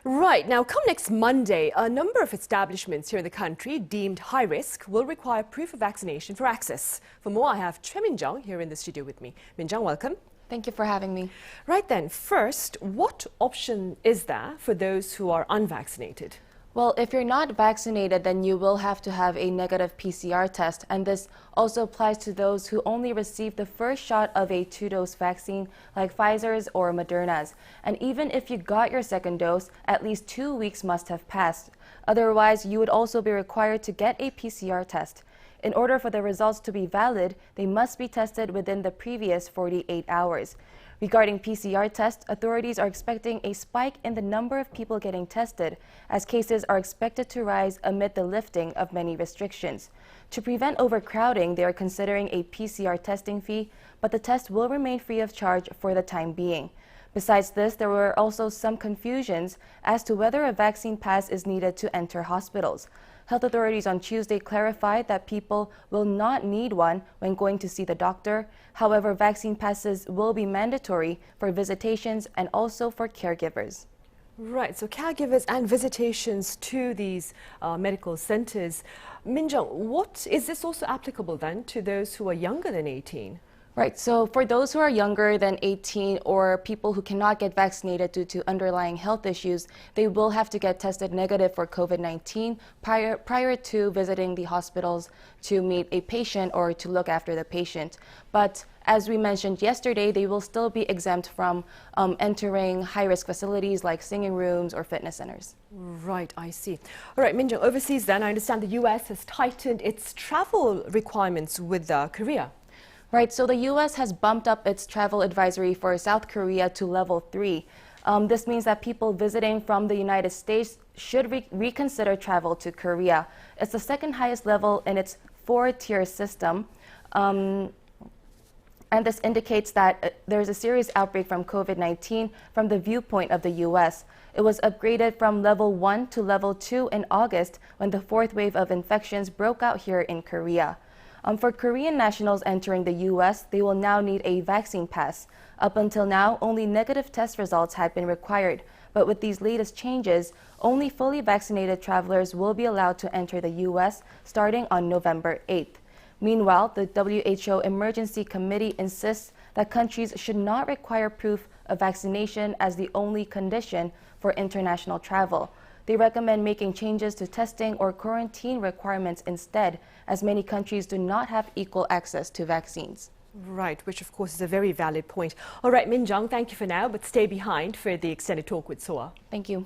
Right. Now, come next Monday, a number of establishments here in the country deemed high risk will require proof of vaccination for access. For more, I have Choi Min-jung here in the studio with me. Min-jung, welcome. Thank you for having me. Right then, first, what option is there for those who are unvaccinated? Well, if you're not vaccinated, then you will have to have a negative PCR test, and this also applies to those who only received the first shot of a two-dose vaccine like Pfizer's or Moderna's. And even if you got your second dose, at least 2 weeks must have passed. Otherwise, you would also be required to get a PCR test. In order for the results to be valid, they must be tested within the previous 48 hours. Regarding PCR tests, authorities are expecting a spike in the number of people getting tested, as cases are expected to rise amid the lifting of many restrictions. To prevent overcrowding, they are considering a PCR testing fee, but the test will remain free of charge for the time being. Besides this, there were also some confusions as to whether a vaccine pass is needed to enter hospitals. Health authorities on Tuesday clarified that people will not need one when going to see the doctor. However, vaccine passes will be mandatory for visitations and also for caregivers. Right, so caregivers and visitations to these medical centers. Min-jung, is this also applicable then to those who are younger than 18? Right, so for those who are younger than 18 or people who cannot get vaccinated due to underlying health issues, they will have to get tested negative for COVID-19 prior to visiting the hospitals to meet a patient or to look after the patient. But as we mentioned yesterday, they will still be exempt from entering high-risk facilities like singing rooms or fitness centers. Right, I see. All right, Min-jung, overseas then, I understand the U.S. has tightened its travel requirements with Korea. Right, so the U.S. has bumped up its travel advisory for South Korea to level 3. This means that people visiting from the United States should reconsider travel to Korea. It's the second highest level in its 4-tier system. And this indicates that there's a serious outbreak from COVID-19 from the viewpoint of the U.S. It was upgraded from level 1 to level 2 in August when the fourth wave of infections broke out here in Korea. For Korean nationals entering the U.S., they will now need a vaccine pass. Up until now, only negative test results had been required. But with these latest changes, only fully vaccinated travelers will be allowed to enter the U.S. starting on November 8th. Meanwhile, the WHO Emergency Committee insists that countries should not require proof of vaccination as the only condition for international travel. They recommend making changes to testing or quarantine requirements instead, as many countries do not have equal access to vaccines. Right, which of course is a very valid point. All right, Min-jung, thank you for now, but stay behind for the extended talk with Soa. Thank you.